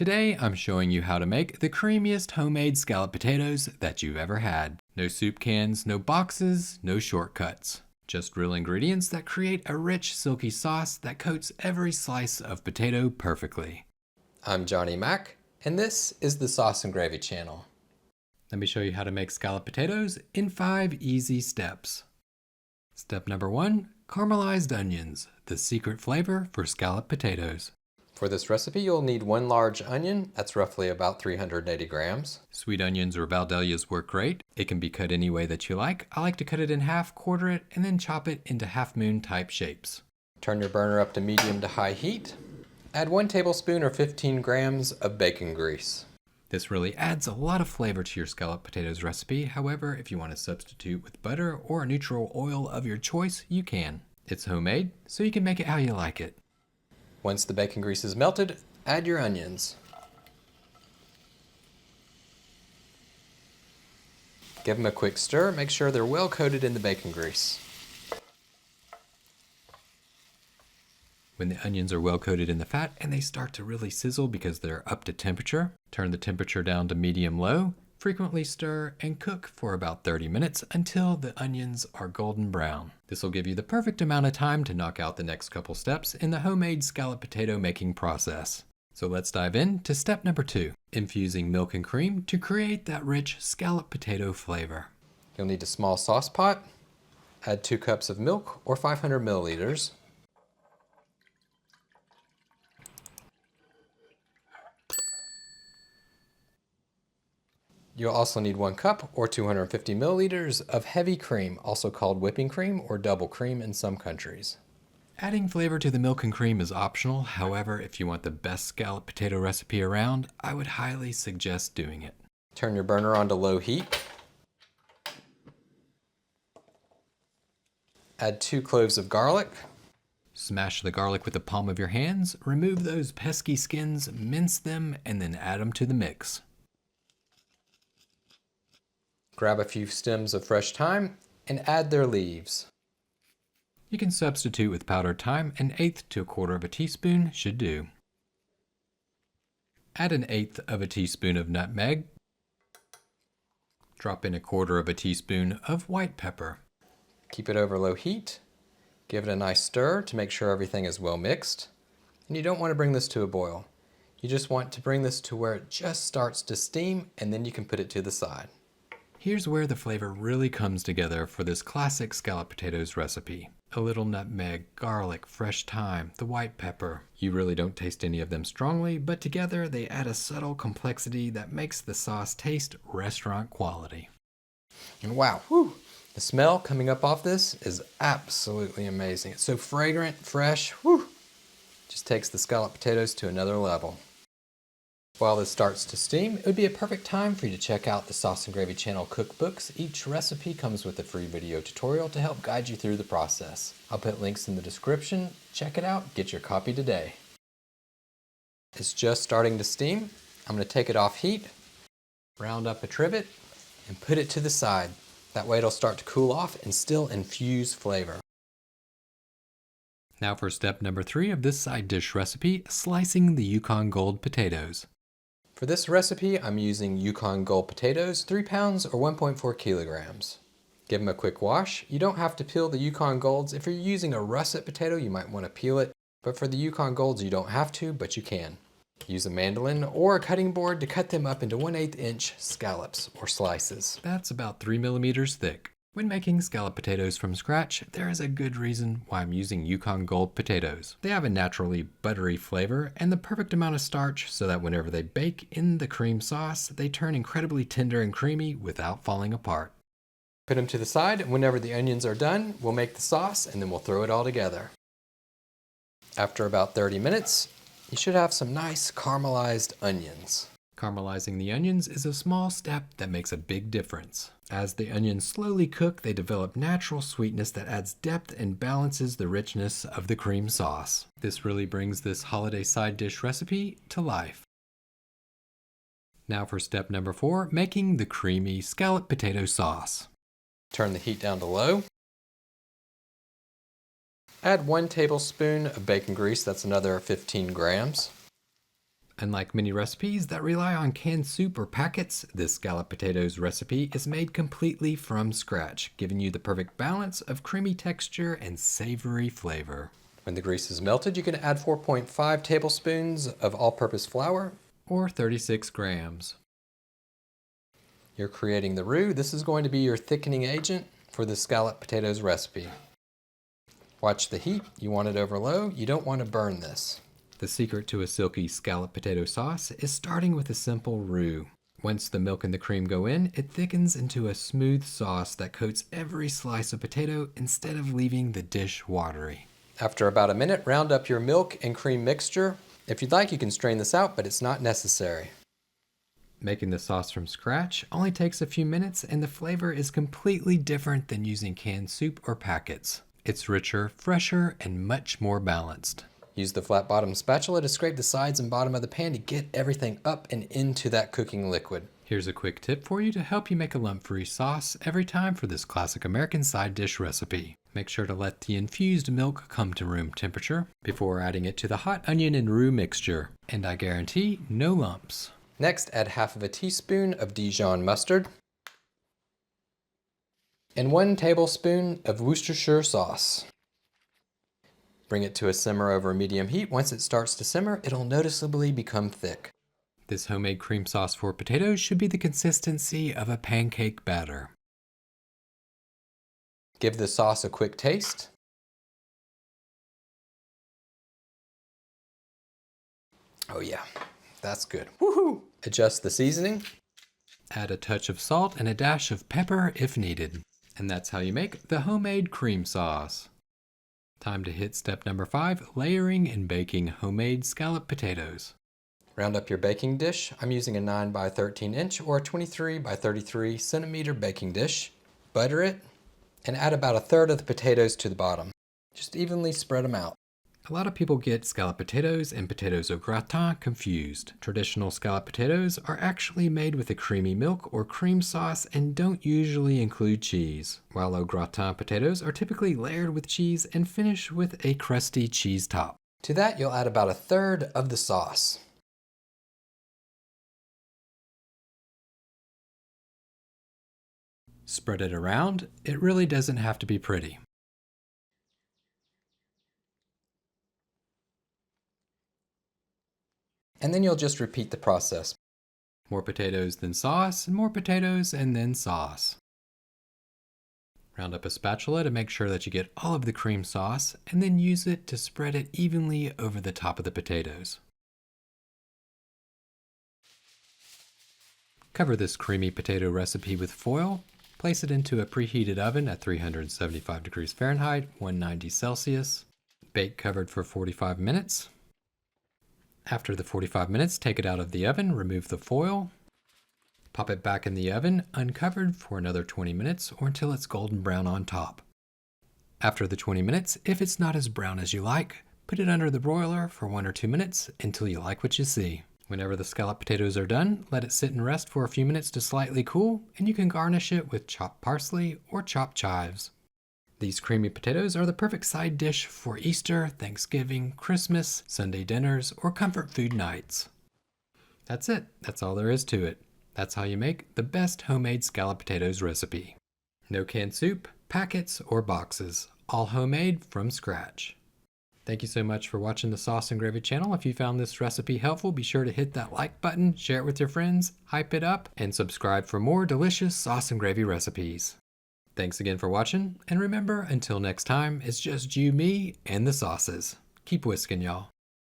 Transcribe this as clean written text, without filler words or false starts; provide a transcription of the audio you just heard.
Today I'm showing you how to make the creamiest homemade scalloped potatoes that you've ever had. No soup cans, no boxes, no shortcuts. Just real ingredients that create a rich, silky sauce that coats every slice of potato perfectly. I'm Johnny Mac, and this is the Sauce and Gravy channel. Let me show you how to make scalloped potatoes in 5 easy steps. Step number 1, caramelized onions, the secret flavor for scalloped potatoes. For this recipe, you'll need 1 large onion. That's roughly about 380 grams. Sweet onions or Valdelias work great. It can be cut any way that you like. I like to cut it in half, quarter it, and then chop it into half-moon type shapes. Turn your burner up to medium to high heat. Add 1 tablespoon or 15 grams of bacon grease. This really adds a lot of flavor to your scalloped potatoes recipe. However, if you want to substitute with butter or a neutral oil of your choice, you can. It's homemade, so you can make it how you like it. Once the bacon grease is melted, add your onions. Give them a quick stir. Make sure they're well coated in the bacon grease. When the onions are well coated in the fat and they start to really sizzle because they're up to temperature, turn the temperature down to medium-low, frequently stir, and cook for about 30 minutes until the onions are golden brown. This will give you the perfect amount of time to knock out the next couple steps in the homemade scalloped potato making process. So let's dive in to step number 2, infusing milk and cream to create that rich scalloped potato flavor. You'll need a small sauce pot. Add 2 cups of milk or 500 milliliters. You'll also need 1 cup or 250 milliliters of heavy cream, also called whipping cream or double cream in some countries. Adding flavor to the milk and cream is optional. However, if you want the best scalloped potato recipe around, I would highly suggest doing it. Turn your burner on to low heat. Add 2 cloves of garlic. Smash the garlic with the palm of your hands, remove those pesky skins, mince them, and then add them to the mix. Grab a few stems of fresh thyme and add their leaves. You can substitute with powdered thyme. 1/8 to 1/4 of a teaspoon should do. Add 1/8 of a teaspoon of nutmeg. Drop in 1/4 of a teaspoon of white pepper. Keep it over low heat. Give it a nice stir to make sure everything is well mixed. And you don't want to bring this to a boil. You just want to bring this to where it just starts to steam, and then you can put it to the side. Here's where the flavor really comes together for this classic scalloped potatoes recipe. A little nutmeg, garlic, fresh thyme, the white pepper. You really don't taste any of them strongly, but together they add a subtle complexity that makes the sauce taste restaurant quality. And wow, whew, the smell coming up off this is absolutely amazing. It's so fragrant, fresh, whew. Just takes the scalloped potatoes to another level. While this starts to steam, it would be a perfect time for you to check out the Sauce and Gravy channel cookbooks. Each recipe comes with a free video tutorial to help guide you through the process. I'll put links in the description. Check it out, get your copy today. It's just starting to steam. I'm going to take it off heat, round up a trivet, and put it to the side. That way it'll start to cool off and still infuse flavor. Now for step number 3 of this side dish recipe, slicing the Yukon Gold potatoes. For this recipe, I'm using Yukon Gold potatoes, 3 pounds or 1.4 kilograms. Give them a quick wash. You don't have to peel the Yukon Golds. If you're using a russet potato, you might want to peel it, but for the Yukon Golds, you don't have to, but you can. Use a mandolin or a cutting board to cut them up into 1/8 inch scallops or slices. That's about 3 millimeters thick. When making scalloped potatoes from scratch, there is a good reason why I'm using Yukon Gold potatoes. They have a naturally buttery flavor and the perfect amount of starch so that whenever they bake in the cream sauce, they turn incredibly tender and creamy without falling apart. Put them to the side, and whenever the onions are done, we'll make the sauce and then we'll throw it all together. After about 30 minutes, you should have some nice caramelized onions. Caramelizing the onions is a small step that makes a big difference. As the onions slowly cook, they develop natural sweetness that adds depth and balances the richness of the cream sauce. This really brings this holiday side dish recipe to life. Now for step number 4, making the creamy scalloped potato sauce. Turn the heat down to low. Add 1 tablespoon of bacon grease, that's another 15 grams. Unlike many recipes that rely on canned soup or packets, this scalloped potatoes recipe is made completely from scratch, giving you the perfect balance of creamy texture and savory flavor. When the grease is melted, you can add 4.5 tablespoons of all-purpose flour, or 36 grams. You're creating the roux. This is going to be your thickening agent for the scalloped potatoes recipe. Watch the heat. You want it over low. You don't want to burn this. The secret to a silky scalloped potato sauce is starting with a simple roux. Once the milk and the cream go in, it thickens into a smooth sauce that coats every slice of potato instead of leaving the dish watery. After about a minute, round up your milk and cream mixture. If you'd like, you can strain this out, but it's not necessary. Making the sauce from scratch only takes a few minutes, and the flavor is completely different than using canned soup or packets. It's richer, fresher, and much more balanced. Use the flat bottom spatula to scrape the sides and bottom of the pan to get everything up and into that cooking liquid. Here's a quick tip for you to help you make a lump-free sauce every time for this classic American side dish recipe. Make sure to let the infused milk come to room temperature before adding it to the hot onion and roux mixture, and I guarantee no lumps. Next, add half of a teaspoon of Dijon mustard and 1 tablespoon of Worcestershire sauce. Bring it to a simmer over medium heat. Once it starts to simmer, it'll noticeably become thick. This homemade cream sauce for potatoes should be the consistency of a pancake batter. Give the sauce a quick taste. Oh yeah, that's good. Woohoo! Adjust the seasoning. Add a touch of salt and a dash of pepper if needed. And that's how you make the homemade cream sauce. Time to hit step number 5, layering and baking homemade scalloped potatoes. Round up your baking dish. I'm using a 9 by 13 inch or a 23 by 33 centimeter baking dish. Butter it and add about 1/3 of the potatoes to the bottom. Just evenly spread them out. A lot of people get scalloped potatoes and potatoes au gratin confused. Traditional scalloped potatoes are actually made with a creamy milk or cream sauce and don't usually include cheese, while au gratin potatoes are typically layered with cheese and finished with a crusty cheese top. To that, you'll add about 1/3 of the sauce. Spread it around. It really doesn't have to be pretty. And then you'll just repeat the process. More potatoes than sauce, and more potatoes and then sauce. Round up a spatula to make sure that you get all of the cream sauce, and then use it to spread it evenly over the top of the potatoes. Cover this creamy potato recipe with foil. Place it into a preheated oven at 375 degrees Fahrenheit, 190 Celsius. Bake covered for 45 minutes. After the 45 minutes, take it out of the oven, remove the foil, pop it back in the oven, uncovered for another 20 minutes or until it's golden brown on top. After the 20 minutes, if it's not as brown as you like, put it under the broiler for 1 or 2 minutes until you like what you see. Whenever the scalloped potatoes are done, let it sit and rest for a few minutes to slightly cool, and you can garnish it with chopped parsley or chopped chives. These creamy potatoes are the perfect side dish for Easter, Thanksgiving, Christmas, Sunday dinners, or comfort food nights. That's it. That's all there is to it. That's how you make the best homemade scalloped potatoes recipe. No canned soup, packets, or boxes. All homemade from scratch. Thank you so much for watching the Sauce and Gravy channel. If you found this recipe helpful, be sure to hit that like button, share it with your friends, hype it up, and subscribe for more delicious sauce and gravy recipes. Thanks again for watching, and remember, until next time, it's just you, me, and the sauces. Keep whisking, y'all.